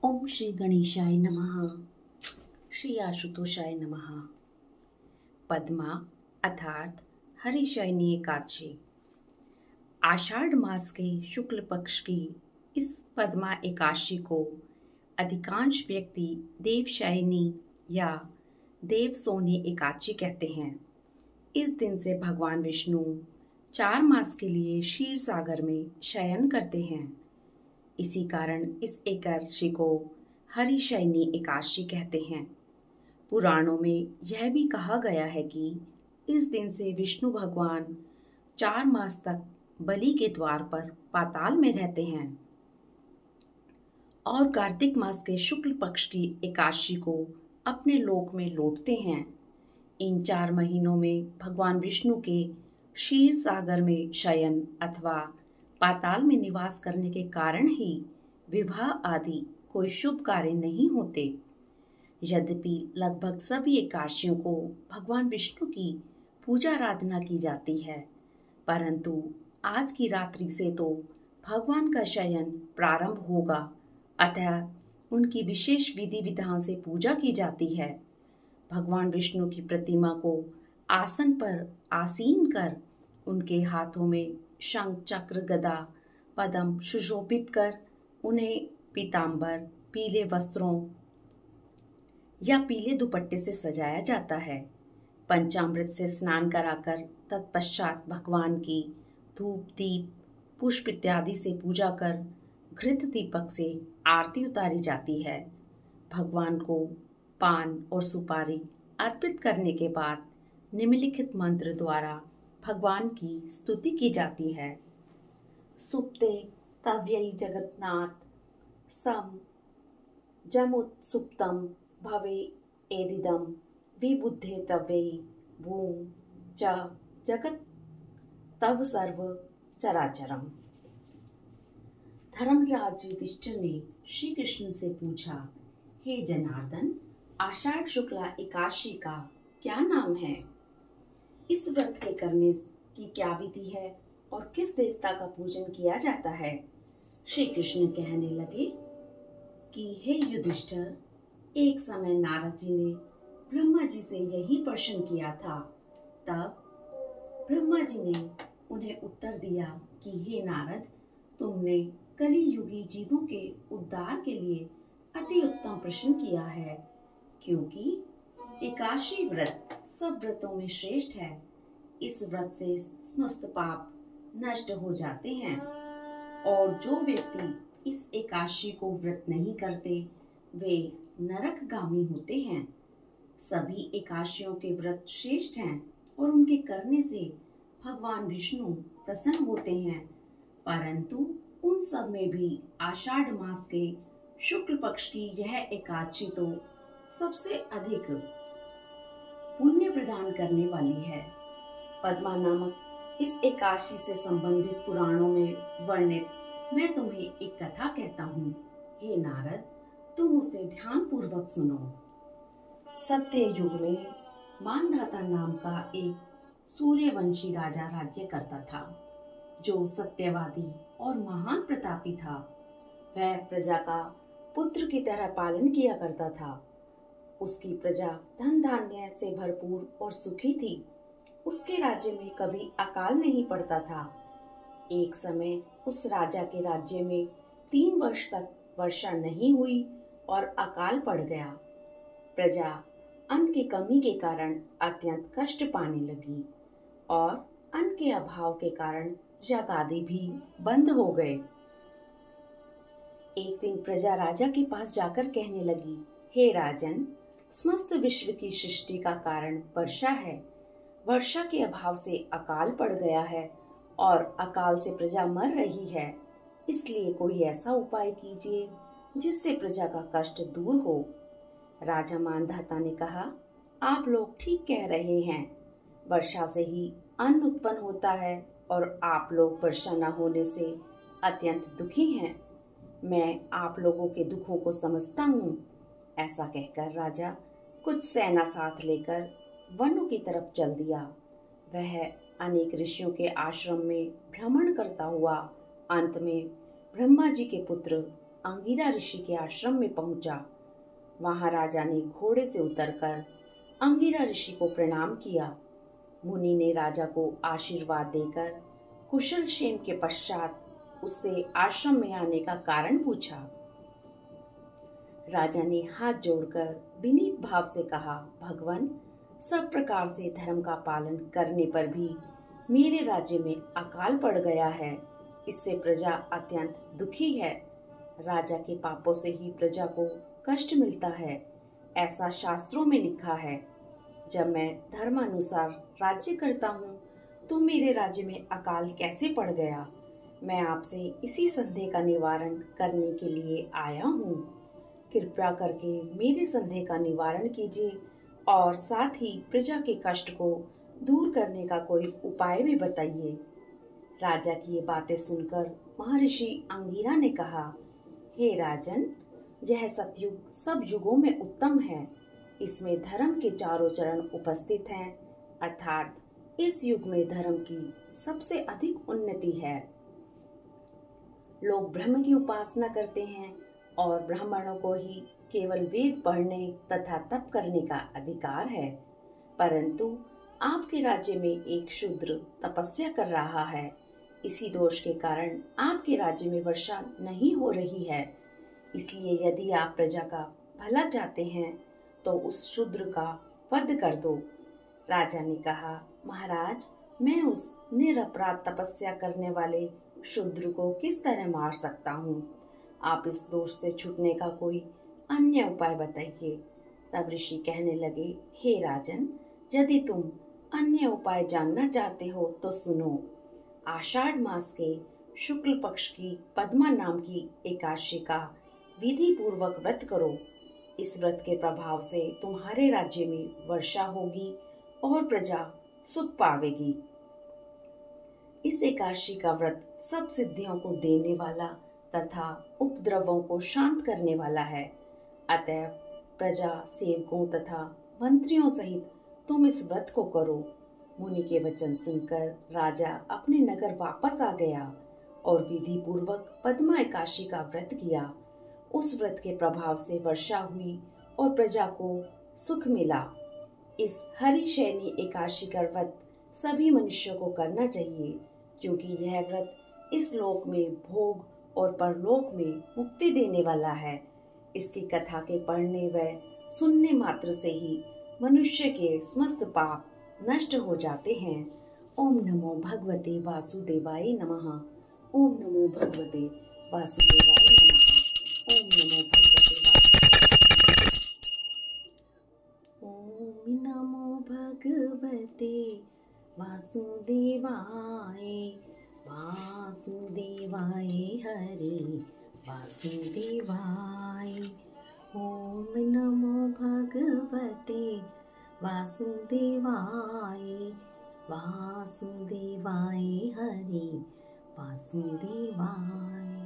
ओम श्री गणेशाय नमः। श्री आशुतोषाय नमः। पद्मा अर्थात हरिशयनी एकादशी। आषाढ़ मास के शुक्ल पक्ष की इस पद्मा एकादशी को अधिकांश व्यक्ति देवशयनी या देवसोनी एकादशी कहते हैं। इस दिन से भगवान विष्णु 4 मास के लिए क्षीर सागर में शयन करते हैं। इसी कारण इस एकादशी को हरिशयनी एकादशी कहते हैं। पुराणों में यह भी कहा गया है कि इस दिन से विष्णु भगवान 4 मास तक बलि के द्वार पर पाताल में रहते हैं और कार्तिक मास के शुक्ल पक्ष की एकादशी को अपने लोक में लौटते हैं। इन 4 महीनों में भगवान विष्णु के क्षीर सागर में शयन अथवा पाताल में निवास करने के कारण ही विवाह आदि कोई शुभ कार्य नहीं होते। यद्यपि लगभग सभी एकादशियों को भगवान विष्णु की पूजा आराधना की जाती है, परंतु आज की रात्रि से तो भगवान का शयन प्रारंभ होगा, अतः उनकी विशेष विधि विधान से पूजा की जाती है। भगवान विष्णु की प्रतिमा को आसन पर आसीन कर उनके हाथों में शंख चक्र गदा पद्म सुशोभित कर उन्हें पीतांबर पीले वस्त्रों या पीले दुपट्टे से सजाया जाता है। पंचामृत से स्नान कराकर तत्पश्चात भगवान की धूप दीप पुष्प इत्यादि से पूजा कर घृत दीपक से आरती उतारी जाती है। भगवान को पान और सुपारी अर्पित करने के बाद निम्नलिखित मंत्र द्वारा भगवान की स्तुति की जाती है। सुप्ते तव्यै जगन्नाथ सम जमुत्सुप्तम भवे एदिदम विबुद्धे तव्यै भूम च जगत तव सर्व चराचरम। धर्मराज युधिष्ठिर ने श्री कृष्ण से पूछा, हे जनार्दन, आषाढ़ शुक्ला एकादशी का क्या नाम है? इस व्रत के करने की क्या विधि है और किस देवता का पूजन किया जाता है? श्री कृष्ण कहने लगे कि हे युधिष्ठिर, एक समय नारद जी ने ब्रह्मा जी से यही प्रश्न किया था। तब ब्रह्मा जी ने उन्हें उत्तर दिया कि हे नारद, तुमने कली युगी जीवों के उद्धार के लिए अति उत्तम प्रश्न किया है, क्योंकि एकादशी व्रत सब व्रतों में श्रेष्ठ है। इस व्रत से समस्त पाप नष्ट हो जाते हैं और जो व्यक्ति इस एकादशी को व्रत नहीं करते वे नरकगामी होते हैं। सभी एकादशियों के व्रत श्रेष्ठ हैं और उनके करने से भगवान विष्णु प्रसन्न होते हैं, परंतु उन सब में भी आषाढ़ मास के शुक्ल पक्ष की यह एकादशी तो सबसे अधिक पुण्य प्रदान करने वाली है। पद्मा नामक इस एकादशी से संबंधित पुराणों में वर्णित मैं तुम्हें एक कथा कहता हूँ। हे नारद, तुम उसे ध्यान पूर्वक सुनो। सत्य युग में मानधाता नाम का एक सूर्यवंशी राजा राज्य करता था, जो सत्यवादी और महान प्रतापी था। वह प्रजा का पुत्र की तरह पालन किया करता था। उसकी प्रजा धन धान्य से भरपूर और सुखी थी। उसके राज्य में कभी अकाल नहीं पड़ता था। एक समय उस राजा के राज्य में 3 वर्ष तक वर्षा नहीं हुई और अकाल पड़ गया। प्रजा अन्न की कमी के कारण अत्यंत कष्ट पाने लगी और अन्न के अभाव के कारण यज्ञ आदि भी बंद हो गए। एक दिन प्रजा राजा के पास जाकर कहने लगी, हे राजन, समस्त विश्व की सृष्टि का कारण वर्षा है। वर्षा के अभाव से अकाल पड़ गया है और अकाल से प्रजा मर रही है। इसलिए कोई ऐसा उपाय कीजिए जिससे प्रजा का कष्ट दूर हो। राजा मानधाता ने कहा, आप लोग ठीक कह रहे हैं। वर्षा से ही अन्न उत्पन्न होता है और आप लोग वर्षा न होने से अत्यंत दुखी हैं। मैं आप लोगों के दुखों को समझता हूँ। ऐसा कहकर राजा कुछ सेना साथ लेकर वनों की तरफ चल दिया। वह अनेक ऋषियों के आश्रम में भ्रमण करता हुआ अंत में ब्रह्मा जी के पुत्र अंगिरा ऋषि के आश्रम में पहुंचा। वहां राजा ने घोड़े से उतरकर अंगिरा ऋषि को प्रणाम किया। मुनि ने राजा को आशीर्वाद देकर कुशल क्षेम के पश्चात उससे आश्रम में आने का कारण पूछा। राजा ने हाथ जोड़कर विनीत भाव से कहा, भगवान, सब प्रकार से धर्म का पालन करने पर भी मेरे राज्य में अकाल पड़ गया है। इससे प्रजा अत्यंत दुखी है। राजा के पापों से ही प्रजा को कष्ट मिलता है, ऐसा शास्त्रों में लिखा है। जब मैं धर्मानुसार राज्य करता हूँ तो मेरे राज्य में अकाल कैसे पड़ गया? मैं आपसे इसी संदेह का निवारण करने के लिए आया हूँ। कृपया करके मेरे संदेह का निवारण कीजिए और साथ ही प्रजा के कष्ट को दूर करने का कोई उपाय भी बताइए। राजा की ये बातें सुनकर महर्षि अंगिरा ने कहा, हे राजन, यह सतयुग सब युगों में उत्तम है। इसमें धर्म के चारों चरण उपस्थित हैं, अर्थात इस युग में धर्म की सबसे अधिक उन्नति है। लोग ब्रह्म की उपासना करते हैं और ब्राह्मणों को ही केवल वेद पढ़ने तथा तप करने का अधिकार है। परंतु आपके राज्य में एक शूद्र तपस्या कर रहा है। इसी दोष के कारण आपके राज्य में वर्षा नहीं हो रही है। इसलिए यदि आप प्रजा का भला चाहते हैं तो उस शूद्र का वध कर दो। राजा ने कहा, महाराज, मैं उस निरपराध तपस्या करने वाले शूद्र को किस तरह मार सकता हूँ? आप इस दोष से छूटने का कोई अन्य उपाय बताइए। तब ऋषि कहने लगे, हे राजन, यदि तुम अन्य उपाय जानना चाहते हो तो सुनो। आषाढ़ मास के शुक्ल पक्ष की पद्मा नाम की एकादशी का विधि पूर्वक व्रत करो। इस व्रत के प्रभाव से तुम्हारे राज्य में वर्षा होगी और प्रजा सुख पावेगी। इस एकादशी का व्रत सब सिद्धियों को देने वाला तथा उपद्रवों को शांत करने वाला है। अतः प्रजा, सेवकों तथा मंत्रियों सहित तुम इस व्रत को करो। मुनि के वचन सुनकर राजा अपने नगर वापस आ गया और विधि पूर्वक पद्मा एकादशी का व्रत किया। उस व्रत के प्रभाव से वर्षा हुई और प्रजा को सुख मिला। इस हरिशयनी एकादशी का व्रत सभी मनुष्यों को करना चाहिए, क्योंकि यह व्रत इस लोक में भोग और परलोक में मुक्ति देने वाला है। इसकी कथा के पढ़ने व सुनने मात्र से ही मनुष्य के समस्त पाप नष्ट हो जाते हैं। ओम नमो भगवते वासुदेवाय नमः। ओम नमो भगवते वासुदेवाय नमः। ओम नमो भगवते वासुदेवाय। ओम नमो भगवते वासुदेवाय। वासुदेवाय हरे वासुदेवाय। ओम नमो भगवते वासुदेवाय। वासुदेवाय हरे वासुदेवाय।